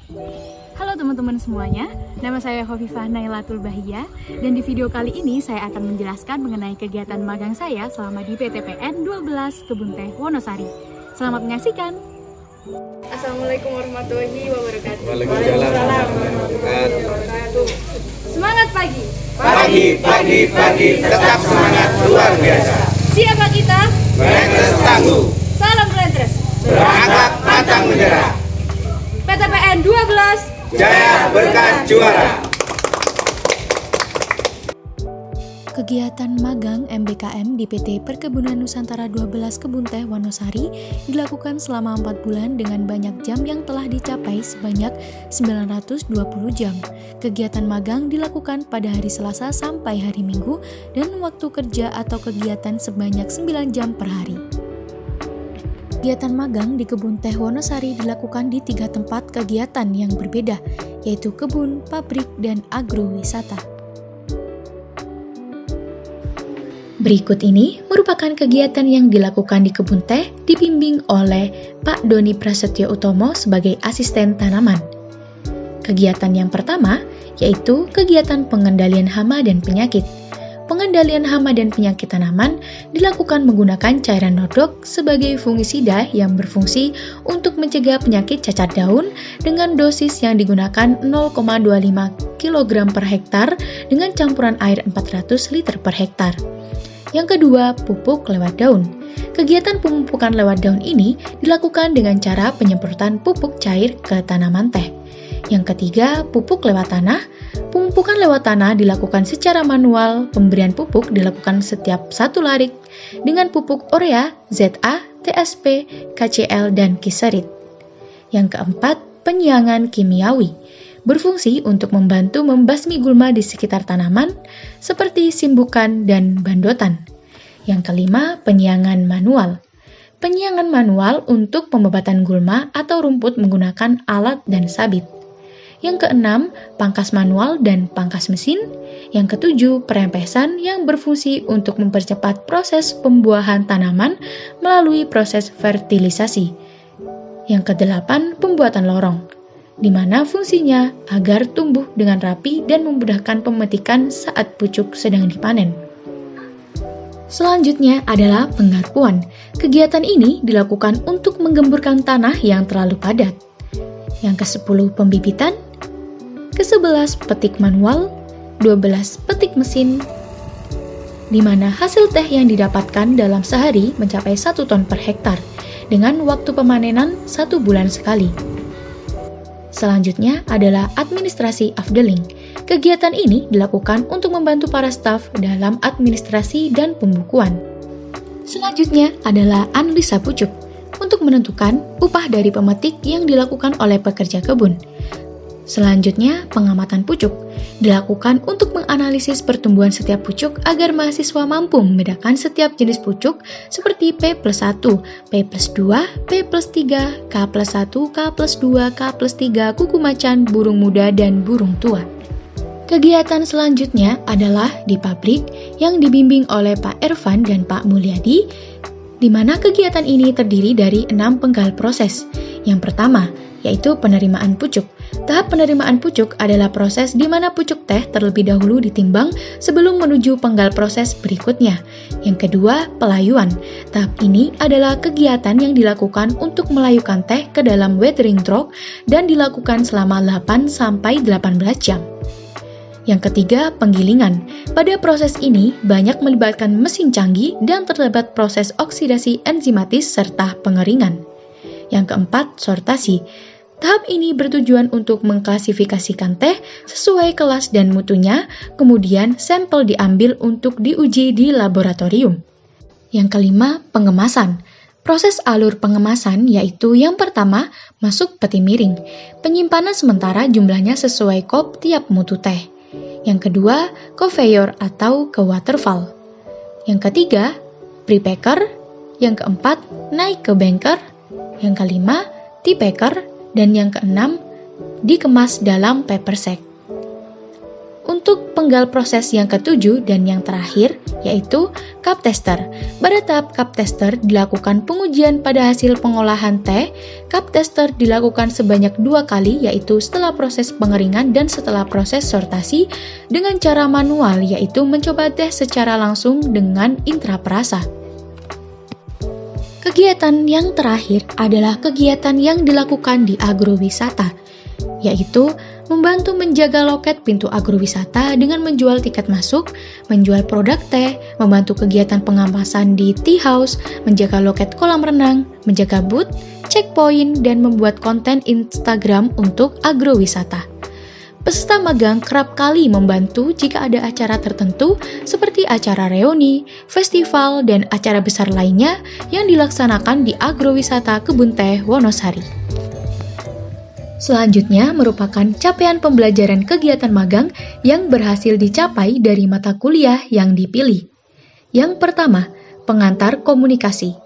Halo teman-teman semuanya, nama saya Khofifah Nailatul Bahia dan di video kali ini saya akan menjelaskan mengenai kegiatan magang saya selama di PTPN 12 Kebun Teh Wonosari. Selamat menyaksikan. Assalamualaikum warahmatullahi wabarakatuh. Waalaikumsalam warahmatullahi wabarakatuh. Semangat pagi. Pagi, tetap semangat luar biasa. Siapa kita? Menetes tangguh, Salam Rentres. berangkat pantang menyerah. PTPN 12. Jaya berkat juara. Kegiatan magang MBKM di PT Perkebunan Nusantara 12 Kebun Teh Wonosari dilakukan selama 4 bulan dengan banyak jam yang telah dicapai sebanyak 920 jam. Kegiatan magang dilakukan pada hari Selasa sampai hari Minggu dan waktu kerja atau kegiatan sebanyak 9 jam per hari. Kegiatan magang di Kebun Teh Wonosari dilakukan di 3 tempat kegiatan yang berbeda, yaitu kebun, pabrik, dan agrowisata. Berikut ini merupakan kegiatan yang dilakukan di kebun teh dibimbing oleh Pak Doni Prasetyo Utomo sebagai asisten tanaman. Kegiatan yang pertama yaitu kegiatan pengendalian hama dan penyakit. Pengendalian hama dan penyakit tanaman dilakukan menggunakan cairan nodok sebagai fungisida yang berfungsi untuk mencegah penyakit cacat daun dengan dosis yang digunakan 0,25 kg per hektar dengan campuran air 400 liter per hektar. Yang kedua, pupuk lewat daun. Kegiatan pemupukan lewat daun ini dilakukan dengan cara penyemprotan pupuk cair ke tanaman teh. Yang ketiga, pupuk lewat tanah. Pemupukan lewat tanah dilakukan secara manual, pemberian pupuk dilakukan setiap 1 larik dengan pupuk urea, ZA, TSP, KCL, dan kiserit. Yang keempat, penyiangan kimiawi. Berfungsi untuk membantu membasmi gulma di sekitar tanaman seperti simbukan dan bandotan. Yang kelima, penyiangan manual. Penyiangan manual untuk pembebatan gulma atau rumput menggunakan alat dan sabit. Yang keenam, pangkas manual dan pangkas mesin. Yang ketujuh, perempesan yang berfungsi untuk mempercepat proses pembuahan tanaman melalui proses fertilisasi. Yang kedelapan, pembuatan lorong, di mana fungsinya agar tumbuh dengan rapi dan memudahkan pemetikan saat pucuk sedang dipanen. Selanjutnya adalah penggarpuan. Kegiatan ini dilakukan untuk menggemburkan tanah yang terlalu padat. Yang ke-10 pembibitan, ke-11 petik manual, 12 petik mesin, di mana hasil teh yang didapatkan dalam sehari mencapai 1 ton per hektar dengan waktu pemanenan 1 bulan sekali. Selanjutnya adalah administrasi afdeling. Kegiatan ini dilakukan untuk membantu para staf dalam administrasi dan pembukuan. Selanjutnya adalah analisa pucuk untuk menentukan upah dari pemetik yang dilakukan oleh pekerja kebun. Selanjutnya, pengamatan pucuk dilakukan untuk menganalisis pertumbuhan setiap pucuk agar mahasiswa mampu membedakan setiap jenis pucuk seperti P+1, P+2, P+3, K+1, K+2, K+3, kuku macan, burung muda, dan burung tua. Kegiatan selanjutnya adalah di pabrik yang dibimbing oleh Pak Ervan dan Pak Mulyadi, di mana kegiatan ini terdiri dari 6 penggal proses. Yang pertama, yaitu penerimaan pucuk. Tahap penerimaan pucuk adalah proses di mana pucuk teh terlebih dahulu ditimbang sebelum menuju penggal proses berikutnya. Yang kedua, pelayuan. Tahap ini adalah kegiatan yang dilakukan untuk melayukan teh ke dalam watering trough dan dilakukan selama 8-18 jam. Yang ketiga, penggilingan. Pada proses ini, banyak melibatkan mesin canggih dan terdapat proses oksidasi enzimatis serta pengeringan. Yang keempat, sortasi. Tahap ini bertujuan untuk mengklasifikasikan teh sesuai kelas dan mutunya, kemudian sampel diambil untuk diuji di laboratorium. Yang kelima, pengemasan. Proses alur pengemasan yaitu yang pertama, masuk peti miring. Penyimpanan sementara jumlahnya sesuai kop tiap mutu teh. Yang kedua, conveyor atau ke waterfall. Yang ketiga, pre-packer. Yang keempat, naik ke banker. Yang kelima, tea packer. Dan yang keenam, dikemas dalam paper sack. Untuk penggal proses yang ketujuh dan yang terakhir, yaitu cup tester. Pada tahap cup tester dilakukan pengujian pada hasil pengolahan teh. Cup tester dilakukan sebanyak 2 kali, yaitu setelah proses pengeringan dan setelah proses sortasi dengan cara manual, yaitu mencoba teh secara langsung dengan intraperasa. Kegiatan yang terakhir adalah kegiatan yang dilakukan di agrowisata, yaitu membantu menjaga loket pintu agrowisata dengan menjual tiket masuk, menjual produk teh, membantu kegiatan pengawasan di tea house, menjaga loket kolam renang, menjaga booth, checkpoint, dan membuat konten Instagram untuk agrowisata. Peserta magang kerap kali membantu jika ada acara tertentu seperti acara reuni, festival, dan acara besar lainnya yang dilaksanakan di agrowisata Kebun Teh Wonosari. Selanjutnya merupakan capaian pembelajaran kegiatan magang yang berhasil dicapai dari mata kuliah yang dipilih. Yang pertama, pengantar komunikasi.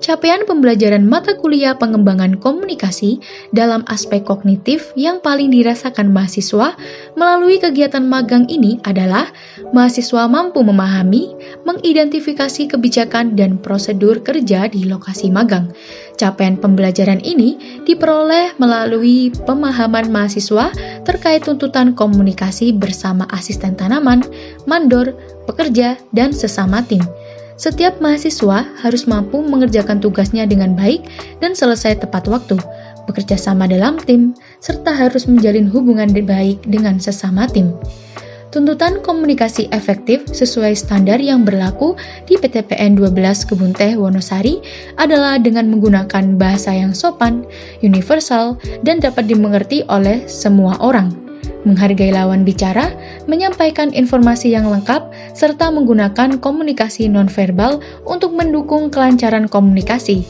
Capaian pembelajaran mata kuliah pengembangan komunikasi dalam aspek kognitif yang paling dirasakan mahasiswa melalui kegiatan magang ini adalah mahasiswa mampu memahami, mengidentifikasi kebijakan dan prosedur kerja di lokasi magang. Capaian pembelajaran ini diperoleh melalui pemahaman mahasiswa terkait tuntutan komunikasi bersama asisten tanaman, mandor, pekerja, dan sesama tim. Setiap mahasiswa harus mampu mengerjakan tugasnya dengan baik dan selesai tepat waktu, bekerja sama dalam tim, serta harus menjalin hubungan baik dengan sesama tim. Tuntutan komunikasi efektif sesuai standar yang berlaku di PTPN 12 Kebun Teh Wonosari adalah dengan menggunakan bahasa yang sopan, universal, dan dapat dimengerti oleh semua orang. Menghargai lawan bicara, menyampaikan informasi yang lengkap, serta menggunakan komunikasi nonverbal untuk mendukung kelancaran komunikasi.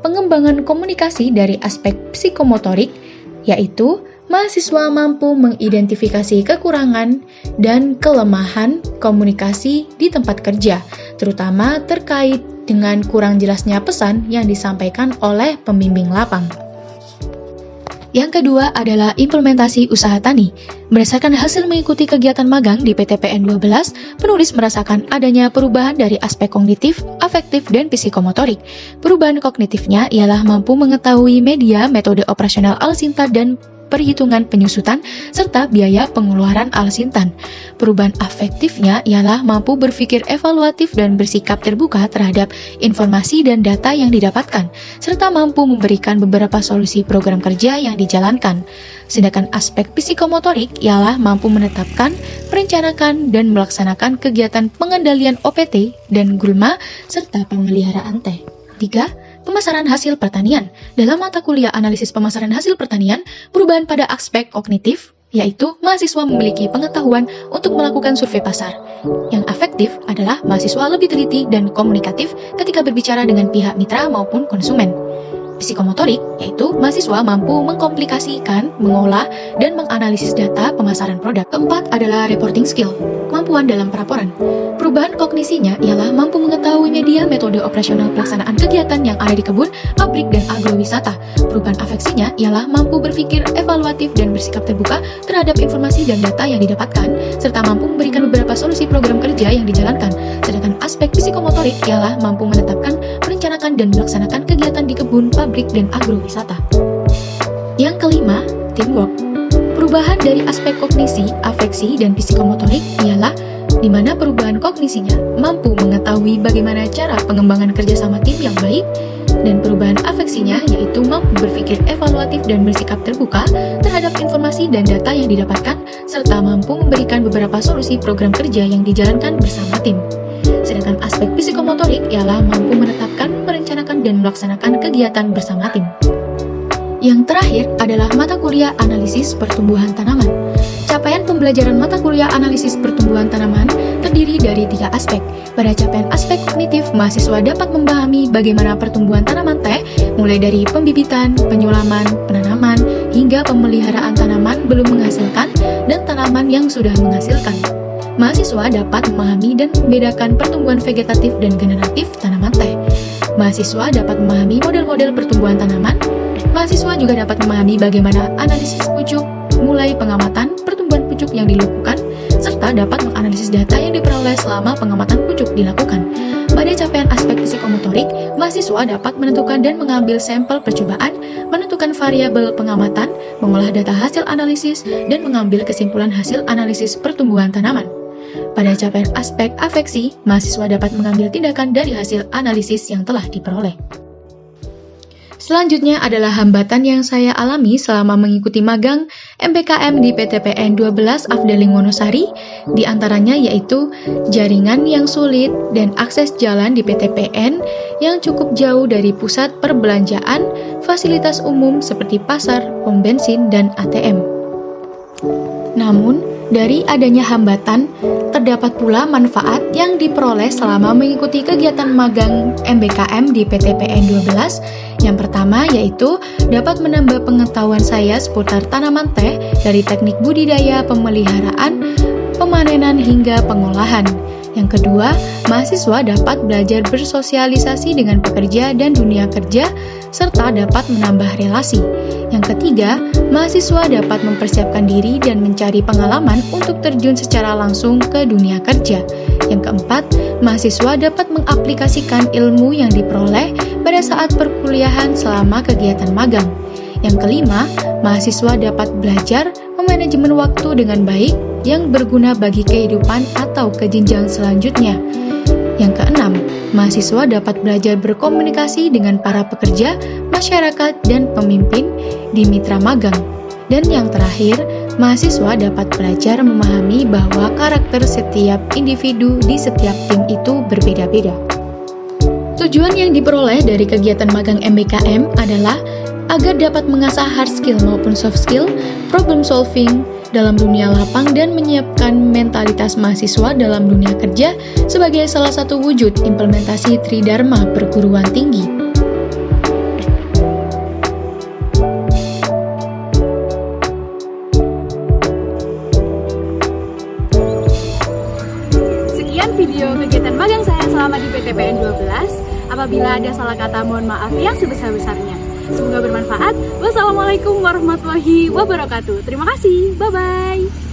Pengembangan komunikasi dari aspek psikomotorik, yaitu mahasiswa mampu mengidentifikasi kekurangan dan kelemahan komunikasi di tempat kerja, terutama terkait dengan kurang jelasnya pesan yang disampaikan oleh pembimbing lapang. Yang kedua adalah implementasi usaha tani. Berdasarkan hasil mengikuti kegiatan magang di PTPN 12, penulis merasakan adanya perubahan dari aspek kognitif, afektif, dan psikomotorik. Perubahan kognitifnya ialah mampu mengetahui media, metode operasional Alsintan, dan perhitungan penyusutan, serta biaya pengeluaran Alsintan. Perubahan afektifnya ialah mampu berpikir evaluatif dan bersikap terbuka terhadap informasi dan data yang didapatkan, serta mampu memberikan beberapa solusi program kerja yang dijalankan. Sedangkan aspek psikomotorik ialah mampu menetapkan, merencanakan, dan melaksanakan kegiatan pengendalian OPT dan gulma, serta pemeliharaan teh. 3. Pemasaran hasil pertanian. Dalam mata kuliah analisis pemasaran hasil pertanian, perubahan pada aspek kognitif, yaitu mahasiswa memiliki pengetahuan untuk melakukan survei pasar. Yang afektif adalah mahasiswa lebih teliti dan komunikatif ketika berbicara dengan pihak mitra maupun konsumen. Psikomotorik, yaitu mahasiswa mampu mengkomplikasikan, mengolah, dan menganalisis data pemasaran produk. Keempat adalah reporting skill, kemampuan dalam pelaporan. Perubahan kognisinya ialah mampu mengetahui media, metode operasional pelaksanaan kegiatan yang ada di kebun, pabrik, dan agrowisata. Perubahan afeksinya ialah mampu berpikir evaluatif dan bersikap terbuka terhadap informasi dan data yang didapatkan, serta mampu memberikan beberapa solusi program kerja yang dijalankan. Sedangkan aspek psikomotorik ialah mampu menetapkan, merencanakan, dan melaksanakan kegiatan di kebun, pabrik, dan agrowisata. Yang kelima, teamwork. Perubahan dari aspek kognisi, afeksi, dan psikomotorik ialah di mana perubahan kognisinya mampu mengetahui bagaimana cara pengembangan kerjasama tim yang baik, dan perubahan afeksinya yaitu mampu berpikir evaluatif dan bersikap terbuka terhadap informasi dan data yang didapatkan, serta mampu memberikan beberapa solusi program kerja yang dijalankan bersama tim. Sedangkan aspek psikomotorik ialah mampu menetapkan, merencanakan, dan melaksanakan kegiatan bersama tim. Yang terakhir adalah mata kuliah analisis pertumbuhan tanaman. Capaian pembelajaran mata kuliah analisis pertumbuhan tanaman terdiri dari 3 aspek. Pada capaian aspek kognitif, mahasiswa dapat memahami bagaimana pertumbuhan tanaman teh, mulai dari pembibitan, penyulaman, penanaman, hingga pemeliharaan tanaman belum menghasilkan dan tanaman yang sudah menghasilkan. Mahasiswa dapat memahami dan membedakan pertumbuhan vegetatif dan generatif tanaman teh. Mahasiswa dapat memahami model-model pertumbuhan tanaman. Mahasiswa juga dapat memahami bagaimana analisis pucuk, mulai pengamatan pertumbuhan pucuk yang dilakukan, serta dapat menganalisis data yang diperoleh selama pengamatan pucuk dilakukan. Pada capaian aspek psikomotorik, mahasiswa dapat menentukan dan mengambil sampel percobaan, menentukan variabel pengamatan, mengolah data hasil analisis, dan mengambil kesimpulan hasil analisis pertumbuhan tanaman. Pada capaian aspek afeksi, mahasiswa dapat mengambil tindakan dari hasil analisis yang telah diperoleh. Selanjutnya adalah hambatan yang saya alami selama mengikuti magang MBKM di PTPN 12 Afdeling Wonosari, di antaranya yaitu jaringan yang sulit dan akses jalan di PTPN yang cukup jauh dari pusat perbelanjaan, fasilitas umum seperti pasar, pom bensin, dan ATM. Namun, dari adanya hambatan, terdapat pula manfaat yang diperoleh selama mengikuti kegiatan magang MBKM di PTPN 12. Yang pertama yaitu dapat menambah pengetahuan saya seputar tanaman teh dari teknik budidaya, pemeliharaan, pemanenan hingga pengolahan. Yang kedua, mahasiswa dapat belajar bersosialisasi dengan pekerja dan dunia kerja, serta dapat menambah relasi. Yang ketiga, mahasiswa dapat mempersiapkan diri dan mencari pengalaman untuk terjun secara langsung ke dunia kerja. Yang keempat, mahasiswa dapat mengaplikasikan ilmu yang diperoleh pada saat perkuliahan selama kegiatan magang. Yang kelima, mahasiswa dapat belajar memanajemen waktu dengan baik yang berguna bagi kehidupan atau ke jenjang selanjutnya. Yang keenam, mahasiswa dapat belajar berkomunikasi dengan para pekerja, masyarakat, dan pemimpin di mitra magang. Dan yang terakhir, mahasiswa dapat belajar memahami bahwa karakter setiap individu di setiap tim itu berbeda-beda. Tujuan yang diperoleh dari kegiatan magang MBKM adalah agar dapat mengasah hard skill maupun soft skill, problem solving dalam dunia lapang dan menyiapkan mentalitas mahasiswa dalam dunia kerja sebagai salah satu wujud implementasi Tridharma perguruan tinggi. Sekian video kegiatan magang saya selama di PTPN 12. Apabila ada salah kata, mohon maaf yang sebesar-besarnya. Semoga bermanfaat. Wassalamualaikum warahmatullahi wabarakatuh. Terima kasih. Bye-bye.